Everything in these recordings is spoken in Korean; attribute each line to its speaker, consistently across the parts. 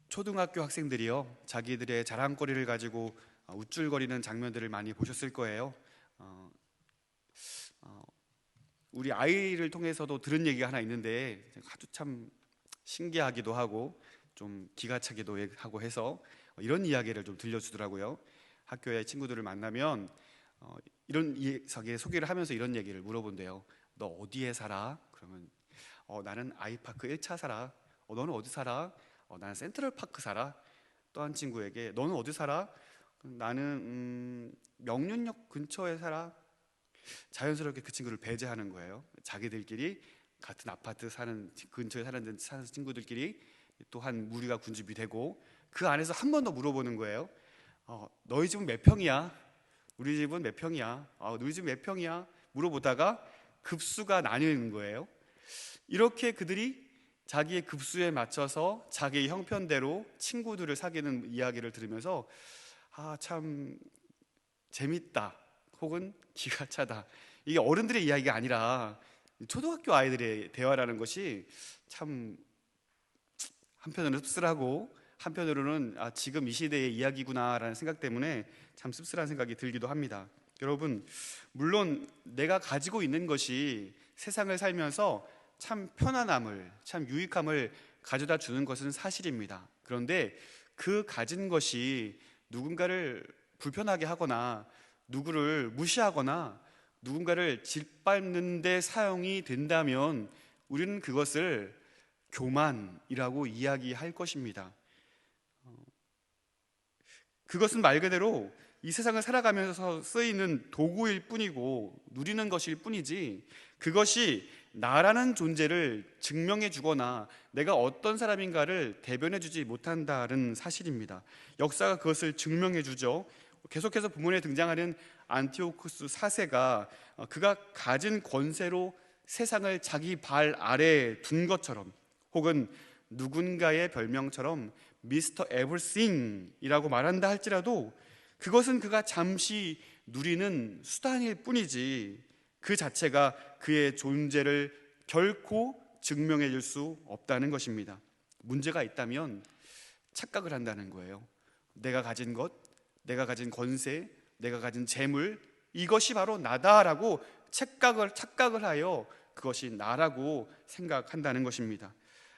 Speaker 1: 초등학교 학생들이요, 자기들의 자랑거리를 가지고 우쭐거리는 장면들을 많이 보셨을 거예요. 어, 어, 우리 아이를 통해서도 들은 얘기가 하나 있는데 아주 참 신기하기도 하고 좀 기가 차기도 하고 해서 이런 이야기를 좀 들려주더라고요. 학교에 친구들을 만나면 이런 자기 소개를 하면서 이런 얘기를 물어본대요. 너 어디에 살아? 그러면 나는 아이파크 1차 살아. 너는 어디 살아? 나는 센트럴파크 살아. 또 한 친구에게 너는 어디 살아? 나는 명륜역 근처에 살아. 자연스럽게 그 친구를 배제하는 거예요. 자기들끼리 같은 아파트 사는 근처에 사는 친구들끼리 또 한 무리가 군집이 되고 그 안에서 한 번 더 물어보는 거예요. 너희 집은 몇 평이야? 우리 집은 몇 평이야? 너희 집 몇 평이야? 물어보다가 급수가 나뉘는 거예요. 이렇게 그들이 자기의 급수에 맞춰서 자기의 형편대로 친구들을 사귀는 이야기를 들으면서 참 재밌다 혹은 기가 차다, 이게 어른들의 이야기가 아니라 초등학교 아이들의 대화라는 것이 참 한편으로는 씁쓸하고 한편으로는 지금 이 시대의 이야기구나라는 생각 때문에 참 씁쓸한 생각이 들기도 합니다. 여러분, 물론 내가 가지고 있는 것이 세상을 살면서 참 편안함을, 참 유익함을 가져다 주는 것은 사실입니다. 그런데 그 가진 것이 누군가를 불편하게 하거나 누구를 무시하거나 누군가를 짓밟는 데 사용이 된다면 우리는 그것을 교만이라고 이야기할 것입니다. 그것은 말 그대로 이 세상을 살아가면서 쓰이는 도구일 뿐이고 누리는 것일 뿐이지 그것이 나라는 존재를 증명해 주거나 내가 어떤 사람인가를 대변해 주지 못한다는 사실입니다. 역사가 그것을 증명해 주죠. 계속해서 본문에 등장하는 안티오쿠스 4세가 그가 가진 권세로 세상을 자기 발 아래에 둔 것처럼 혹은 누군가의 별명처럼 미스터 에브리싱이라고 말한다 할지라도 그것은 그가 잠시 누리는 수단일 뿐이지 그 자체가 그의 존재를 결코 증명해 줄 수 없다는 것입니다. 문제가 있다면 착각을 한다는 거예요. 내가 가진 것, 내가 가진 권세, 내가 가진 재물, 이것이 바로 나다라고 착각을 하여 그것이 나라고 생각한다는 것입니다.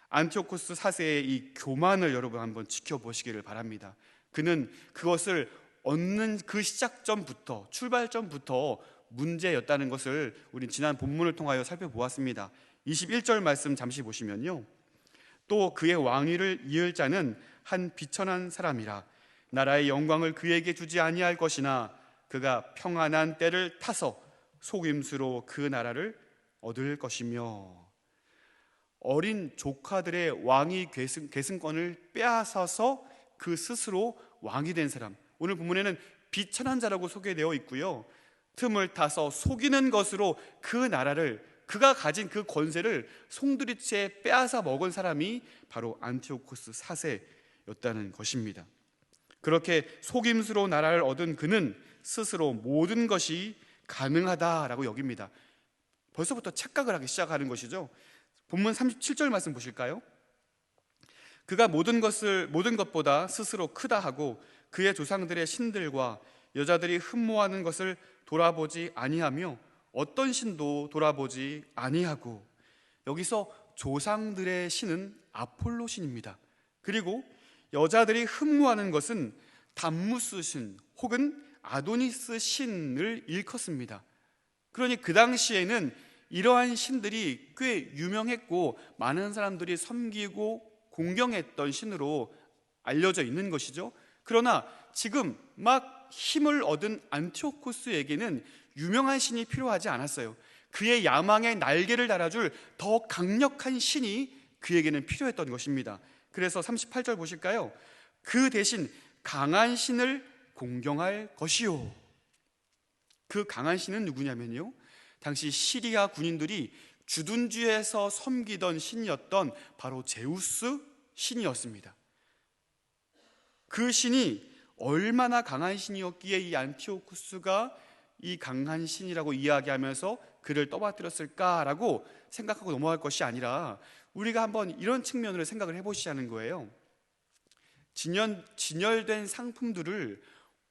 Speaker 1: 안티오코스 4세의 이 교만을 여러분 한번 지켜보시기를 바랍니다. 그는 그것을 얻는 그 시작점부터, 출발점부터 문제였다는 것을 우리 지난 본문을 통하여 살펴보았습니다. 21절 말씀 잠시 보시면요, 또 그의 왕위를 이을 자는 한 비천한 사람이라 나라의 영광을 그에게 주지 아니할 것이나 그가 평안한 때를 타서 속임수로 그 나라를 얻을 것이며. 어린 조카들의 왕위 계승권을 빼앗아서 그 스스로 왕이 된 사람, 오늘 본문에는 비천한 자라고 소개되어 있고요, 틈을 타서 속이는 것으로 그 나라를, 그가 가진 그 권세를 송두리째 빼앗아 먹은 사람이 바로 안티오코스 4세였다는 것입니다. 그렇게 속임수로 나라를 얻은 그는 스스로 모든 것이 가능하다라고 여깁니다. 벌써부터 착각을 하기 시작하는 것이죠. 본문 37절 말씀 보실까요? 그가 모든 것보다 스스로 크다 하고 그의 조상들의 신들과 여자들이 흠모하는 것을 돌아보지 아니하며 어떤 신도 돌아보지 아니하고. 여기서 조상들의 신은 아폴로 신입니다. 그리고 여자들이 흠모하는 것은 담무스 신 혹은 아도니스 신을 일컫습니다. 그러니 그 당시에는 이러한 신들이 꽤 유명했고 많은 사람들이 섬기고 공경했던 신으로 알려져 있는 것이죠. 그러나 지금 막 힘을 얻은 안티오코스에게는 유명한 신이 필요하지 않았어요. 그의 야망의 날개를 달아줄 더 강력한 신이 그에게는 필요했던 것입니다. 그래서 38절 보실까요? 그 대신 강한 신을 공경할 것이요. 그 강한 신은 누구냐면요, 당시 시리아 군인들이 주둔지에서 섬기던 신이었던 바로 제우스 신이었습니다. 그 신이 얼마나 강한 신이었기에 이 안티오쿠스가 이 강한 신이라고 이야기하면서 그를 떠받들었을까라고 생각하고 넘어갈 것이 아니라 우리가 한번 이런 측면으로 생각을 해보시자는 거예요. 진열된 상품들을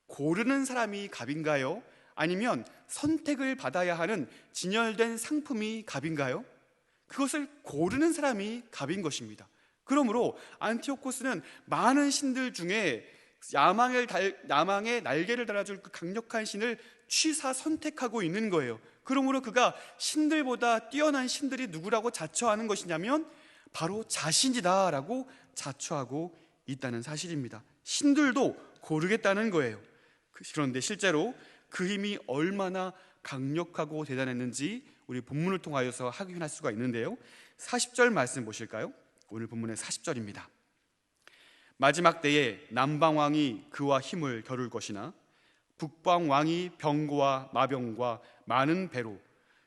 Speaker 1: 고르는 사람이 갑인가요? 아니면 선택을 받아야 하는 진열된 상품이 갑인가요? 그것을 고르는 사람이 갑인 것입니다. 그러므로 안티오코스는 많은 신들 중에 야망의 날개를 달아줄 그 강력한 신을 취사 선택하고 있는 거예요. 그러므로 그가 신들보다 뛰어난 신들이 누구라고 자처하는 것이냐면 바로 자신이다라고 자처하고 있다는 사실입니다. 신들도 고르겠다는 거예요. 그런데 실제로 그 힘이 얼마나 강력하고 대단했는지 우리 본문을 통하여서 확인할 수가 있는데요. 40절 말씀 보실까요? 오늘 본문의 40절입니다. 마지막 때에 남방왕이 그와 힘을 겨룰 것이나 북방왕이 병거와 마병과 많은 배로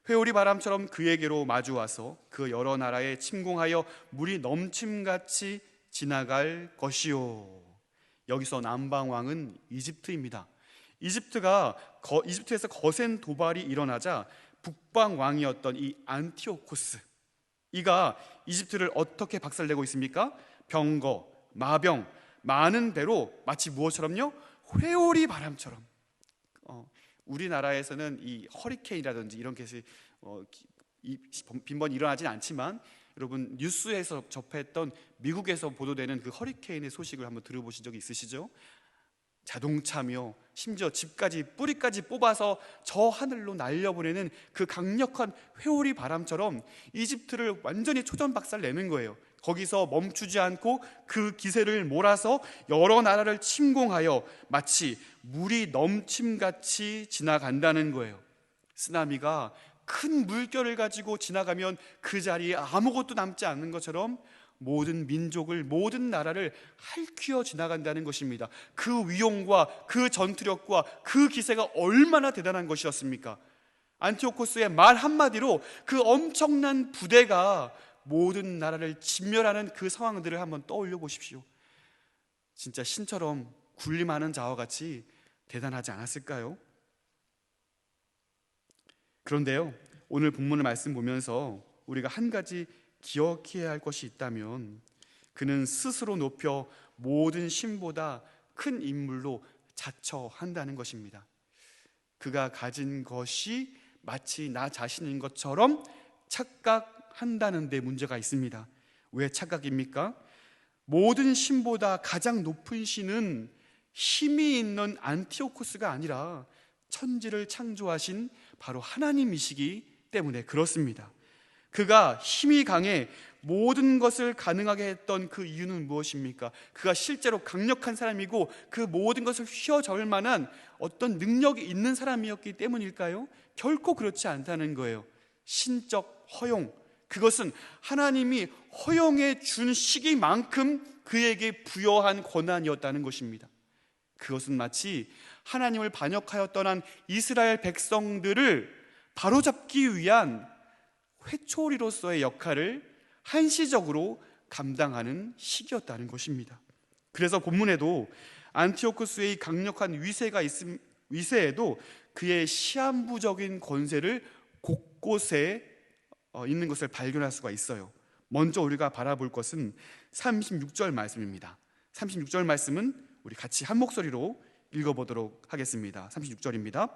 Speaker 1: 회오리 바람처럼 그에게로 마주와서 그 여러 나라에 침공하여 물이 넘침같이 지나갈 것이요. 여기서 남방왕은 이집트입니다. 이집트에서 거센 도발이 일어나자 북방왕이었던 이 안티오코스, 이가 이집트를 어떻게 박살내고 있습니까? 병거, 마병, 많은 배로 마치 무엇처럼요? 회오리 바람처럼. 우리나라에서는 이 허리케인이라든지 이런 것이 빈번히 일어나진 않지만 여러분 뉴스에서 접했던 미국에서 보도되는 그 허리케인의 소식을 한번 들어보신 적이 있으시죠? 자동차며 심지어 집까지 뿌리까지 뽑아서 저 하늘로 날려보내는 그 강력한 회오리 바람처럼 이집트를 완전히 초전박살 내는 거예요. 거기서 멈추지 않고 그 기세를 몰아서 여러 나라를 침공하여 마치 물이 넘침같이 지나간다는 거예요. 쓰나미가 큰 물결을 가지고 지나가면 그 자리에 아무것도 남지 않는 것처럼 모든 민족을, 모든 나라를 핥히어 지나간다는 것입니다. 그 위용과 그 전투력과 그 기세가 얼마나 대단한 것이었습니까? 안티오코스의 말 한마디로 그 엄청난 부대가 모든 나라를 진멸하는 그 상황들을 한번 떠올려 보십시오. 진짜 신처럼 군림하는 자와 같이 대단하지 않았을까요? 그런데요, 오늘 본문의 말씀 보면서 우리가 한 가지 기억해야 할 것이 있다면 그는 스스로 높여 모든 신보다 큰 인물로 자처한다는 것입니다. 그가 가진 것이 마치 나 자신인 것처럼 착각한다는 데 문제가 있습니다. 왜 착각입니까? 모든 신보다 가장 높은 신은 힘이 있는 안티오코스가 아니라 천지를 창조하신 바로 하나님이시기 때문에 그렇습니다. 그가 힘이 강해 모든 것을 가능하게 했던 그 이유는 무엇입니까? 그가 실제로 강력한 사람이고 그 모든 것을 휘어잡을 만한 어떤 능력이 있는 사람이었기 때문일까요? 결코 그렇지 않다는 거예요. 신적 허용, 그것은 하나님이 허용해 준 시기만큼 그에게 부여한 권한이었다는 것입니다. 그것은 마치 하나님을 반역하여 떠난 이스라엘 백성들을 바로잡기 위한 회초리로서의 역할을 한시적으로 감당하는 시기였다는 것입니다. 그래서 본문에도 안티오코스의 강력한 위세에도 그의 시한부적인 권세를 곳곳에 있는 것을 발견할 수가 있어요. 먼저 우리가 바라볼 것은 36절 말씀입니다. 36절 말씀은 우리 같이 한 목소리로 읽어보도록 하겠습니다. 36절입니다.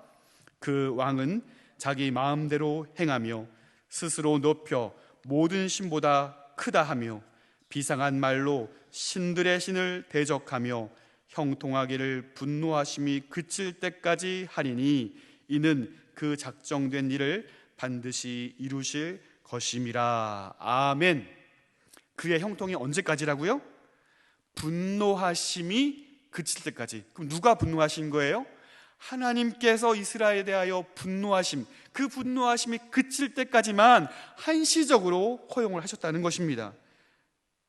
Speaker 1: 그 왕은 자기 마음대로 행하며 스스로 높여 모든 신보다 크다 하며 비상한 말로 신들의 신을 대적하며 형통하기를 분노하심이 그칠 때까지 하리니 이는 그 작정된 일을 반드시 이루실 것임이라. 아멘. 그의 형통이 언제까지라고요? 분노하심이 그칠 때까지. 그럼 누가 분노하신 거예요? 하나님께서 이스라엘에 대하여 분노하심, 그 분노하심이 그칠 때까지만 한시적으로 허용을 하셨다는 것입니다.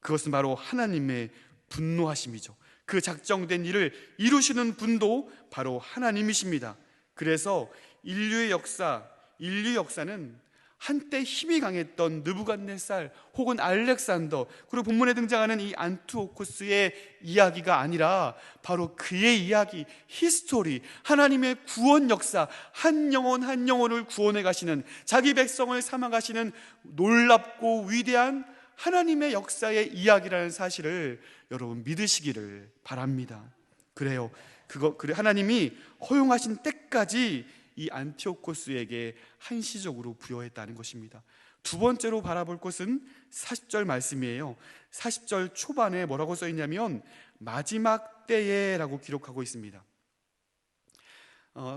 Speaker 1: 그것은 바로 하나님의 분노하심이죠. 그 작정된 일을 이루시는 분도 바로 하나님이십니다. 그래서 인류 역사는 한때 힘이 강했던 느부갓네살 혹은 알렉산더, 그리고 본문에 등장하는 이 안티오코스의 이야기가 아니라 바로 그의 이야기, 히스토리, 하나님의 구원 역사, 한 영혼 한 영혼을 구원해 가시는, 자기 백성을 삼아 가시는 놀랍고 위대한 하나님의 역사의 이야기라는 사실을 여러분 믿으시기를 바랍니다. 그래요. 그래 하나님이 허용하신 때까지 이 안티오코스에게 한시적으로 부여했다는 것입니다. 두 번째로 바라볼 것은 40절 말씀이에요. 40절 초반에 뭐라고 써 있냐면 마지막 때에라고 기록하고 있습니다.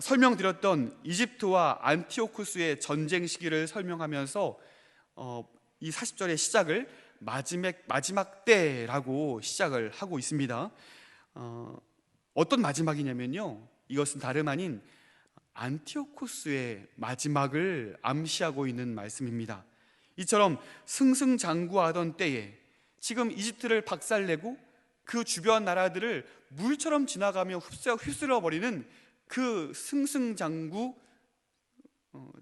Speaker 1: 설명드렸던 이집트와 안티오코스의 전쟁 시기를 설명하면서 이 40절의 시작을 마지막 때라고 시작을 하고 있습니다. 어떤 마지막이냐면요, 이것은 다름 아닌 안티오코스의 마지막을 암시하고 있는 말씀입니다. 이처럼 승승장구하던 때에 지금 이집트를 박살내고 그 주변 나라들을 물처럼 지나가며 휩쓸어버리는 그 승승장구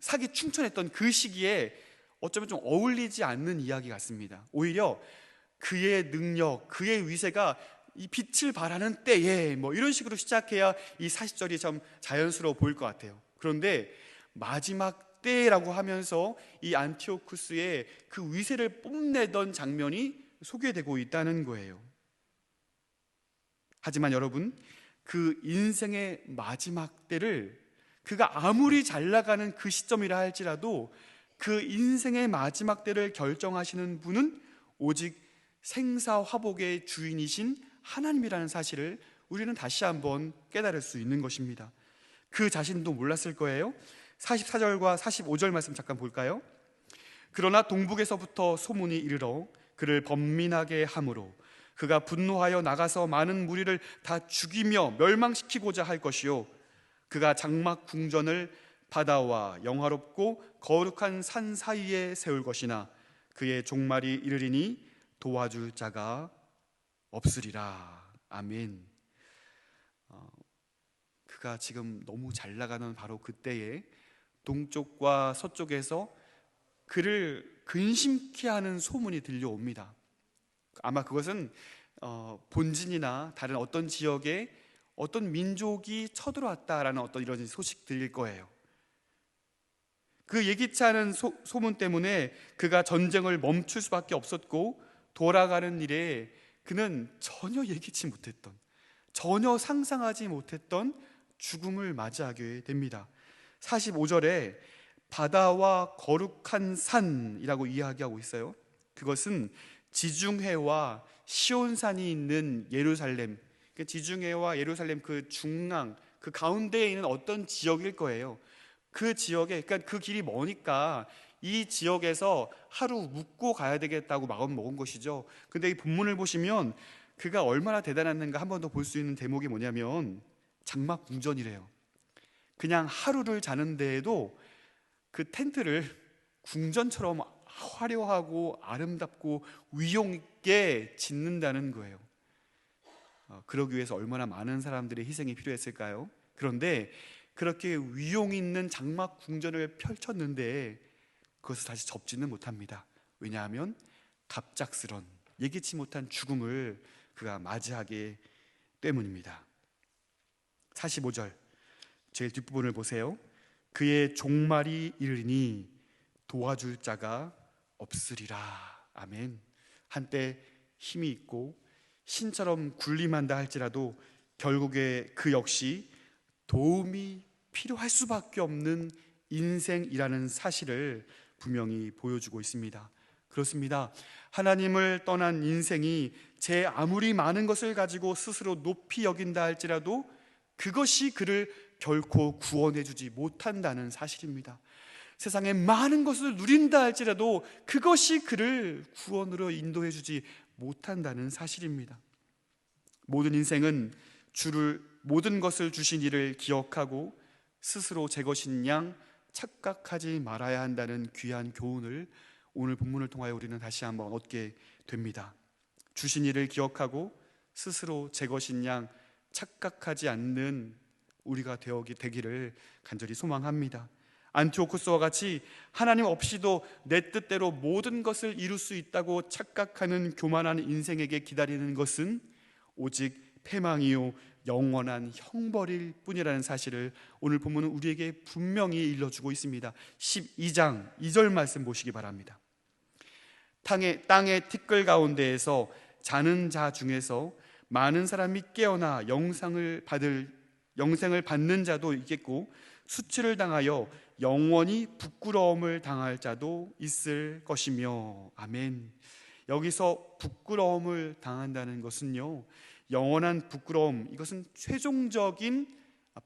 Speaker 1: 사기 충천했던 그 시기에 어쩌면 좀 어울리지 않는 이야기 같습니다. 오히려 그의 능력, 그의 위세가 이 빛을 발하는 때에 뭐 이런 식으로 시작해야 이 40절이 참 자연스러워 보일 것 같아요. 그런데 마지막 때라고 하면서 이 안티오쿠스의 그 위세를 뽐내던 장면이 소개되고 있다는 거예요. 하지만 여러분, 그 인생의 마지막 때를 그가 아무리 잘 나가는 그 시점이라 할지라도 그 인생의 마지막 때를 결정하시는 분은 오직 생사화복의 주인이신 하나님이라는 사실을 우리는 다시 한번 깨달을 수 있는 것입니다. 그 자신도 몰랐을 거예요. 44절과 45절 말씀 잠깐 볼까요? 그러나 동북에서부터 소문이 이르러 그를 번민하게 함으로 그가 분노하여 나가서 많은 무리를 다 죽이며 멸망시키고자 할 것이요 그가 장막 궁전을 바다와 영화롭고 거룩한 산 사이에 세울 것이나 그의 종말이 이르리니 도와줄 자가 없으리라. 아멘. 그가 지금 너무 잘 나가는 바로 그때에 동쪽과 서쪽에서 그를 근심케 하는 소문이 들려옵니다. 아마 그것은 본진이나 다른 어떤 지역에 어떤 민족이 쳐들어왔다라는 어떤 이런 소식들일 거예요. 그 예기치 않은 소문 때문에 그가 전쟁을 멈출 수밖에 없었고 돌아가는 일에 그는 전혀 예기치 못했던, 전혀 상상하지 못했던 죽음을 맞이하게 됩니다. 45절에 바다와 거룩한 산이라고 이야기하고 있어요. 그것은 지중해와 시온산이 있는 예루살렘, 지중해와 예루살렘 그 중앙, 그 가운데에 있는 어떤 지역일 거예요. 그 지역에, 그러니까 그 길이 머니까 이 지역에서 하루 묵고 가야 되겠다고 마음 먹은 것이죠. 근데 이 본문을 보시면 그가 얼마나 대단했는가 한 번 더 볼 수 있는 대목이 뭐냐면 장막 궁전이래요. 그냥 하루를 자는 데에도 그 텐트를 궁전처럼 화려하고 아름답고 위용 있게 짓는다는 거예요. 그러기 위해서 얼마나 많은 사람들의 희생이 필요했을까요? 그런데 그렇게 위용 있는 장막 궁전을 펼쳤는데 그것을 다시 접지는 못합니다. 왜냐하면 갑작스런 예기치 못한 죽음을 그가 맞이하기 때문입니다. 45절 제일 뒷부분을 보세요. 그의 종말이 이르니 도와줄 자가 없으리라. 아멘. 한때 힘이 있고 신처럼 군림한다 할지라도 결국에 그 역시 도움이 필요할 수밖에 없는 인생이라는 사실을 분명히 보여주고 있습니다. 그렇습니다. 하나님을 떠난 인생이 제 아무리 많은 것을 가지고 스스로 높이 여긴다 할지라도 그것이 그를 결코 구원해 주지 못한다는 사실입니다. 세상에 많은 것을 누린다 할지라도 그것이 그를 구원으로 인도해 주지 못한다는 사실입니다. 모든 인생은 주를 모든 것을 주신 이를 기억하고 스스로 제 것인 양 착각하지 말아야 한다는 귀한 교훈을 오늘 본문을 통하여 우리는 다시 한번 얻게 됩니다. 주신 이를 기억하고 스스로 제 것인 양 착각하지 않는 우리가 되기를 간절히 소망합니다. 안티오코스와 같이 하나님 없이도 내 뜻대로 모든 것을 이룰 수 있다고 착각하는 교만한 인생에게 기다리는 것은 오직 패망이요 영원한 형벌일 뿐이라는 사실을 오늘 본문은 우리에게 분명히 일러주고 있습니다. 12장 2절 말씀 보시기 바랍니다. 땅의 티끌 가운데에서 자는 자 중에서 많은 사람이 깨어나 영생을 받는 자도 있겠고, 수치를 당하여 영원히 부끄러움을 당할 자도 있을 것이며. 아멘. 여기서 부끄러움을 당한다는 것은요, 영원한 부끄러움, 이것은 최종적인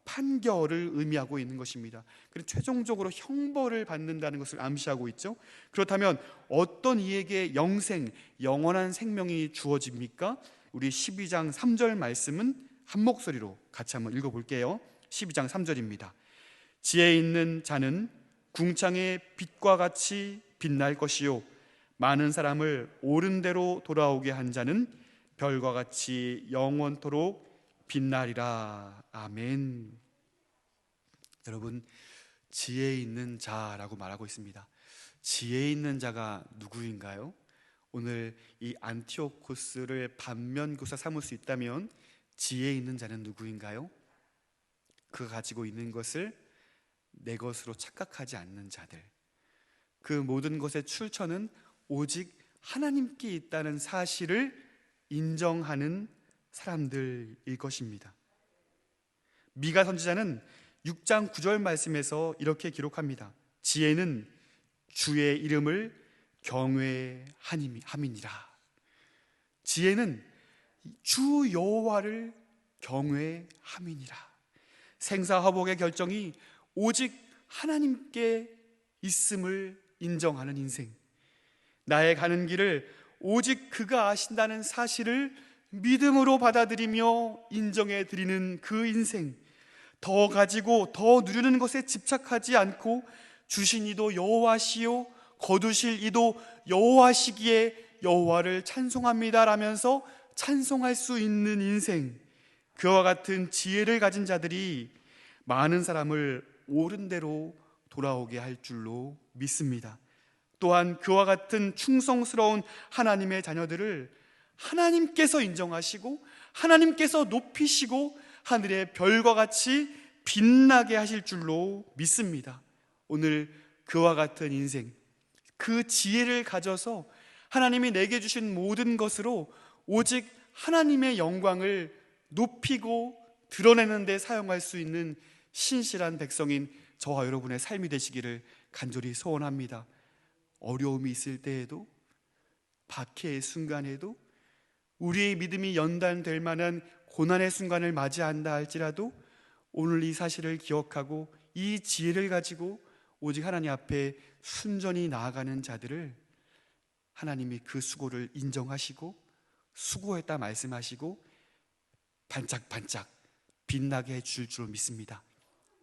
Speaker 1: 판결을 의미하고 있는 것입니다. 그래서 최종적으로 형벌을 받는다는 것을 암시하고 있죠. 그렇다면 어떤 이에게 영원한 생명이 주어집니까? 우리 12장 3절 말씀은 한 목소리로 같이 한번 읽어볼게요. 12장 3절입니다. 지혜 있는 자는 궁창의 빛과 같이 빛날 것이요, 많은 사람을 옳은 대로 돌아오게 한 자는 별과 같이 영원토록 빛나리라. 아멘. 여러분, 지혜 있는 자라고 말하고 있습니다. 지혜 있는 자가 누구인가요? 오늘 이 안티오코스를 반면교사 삼을 수 있다면 지혜 있는 자는 누구인가요? 그가 가지고 있는 것을 내 것으로 착각하지 않는 자들, 그 모든 것의 출처는 오직 하나님께 있다는 사실을 인정하는 사람들일 것입니다. 미가 선지자는 6장 9절 말씀에서 이렇게 기록합니다. 지혜는 주의 이름을 경외함이니라. 지혜는 주 여호와를 경외함이니라. 생사화복의 결정이 오직 하나님께 있음을 인정하는 인생, 나의 가는 길을 오직 그가 아신다는 사실을 믿음으로 받아들이며 인정해 드리는 그 인생, 더 가지고 더 누리는 것에 집착하지 않고 주신 이도 여호와시요 거두실 이도 여호와시기에 여호와를 찬송합니다 라면서 찬송할 수 있는 인생, 그와 같은 지혜를 가진 자들이 많은 사람을 옳은 대로 돌아오게 할 줄로 믿습니다. 또한 그와 같은 충성스러운 하나님의 자녀들을 하나님께서 인정하시고 하나님께서 높이시고 하늘의 별과 같이 빛나게 하실 줄로 믿습니다. 오늘 그와 같은 인생, 그 지혜를 가져서 하나님이 내게 주신 모든 것으로 오직 하나님의 영광을 높이고 드러내는 데 사용할 수 있는 신실한 백성인 저와 여러분의 삶이 되시기를 간절히 소원합니다. 어려움이 있을 때에도, 박해의 순간에도, 우리의 믿음이 연단될 만한 고난의 순간을 맞이한다 할지라도 오늘 이 사실을 기억하고 이 지혜를 가지고 오직 하나님 앞에 순전히 나아가는 자들을 하나님이 그 수고를 인정하시고 수고했다 말씀하시고 반짝반짝 빛나게 해줄 줄 믿습니다.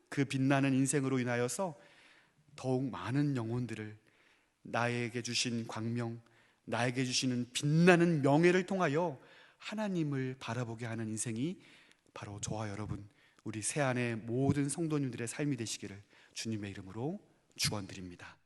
Speaker 1: 그 빛나는 인생으로 인하여서 더욱 많은 영혼들을 나에게 주신 광명, 나에게 주시는 빛나는 명예를 통하여 하나님을 바라보게 하는 인생이 바로 저와 여러분, 우리 새안의 모든 성도님들의 삶이 되시기를 주님의 이름으로 축원드립니다.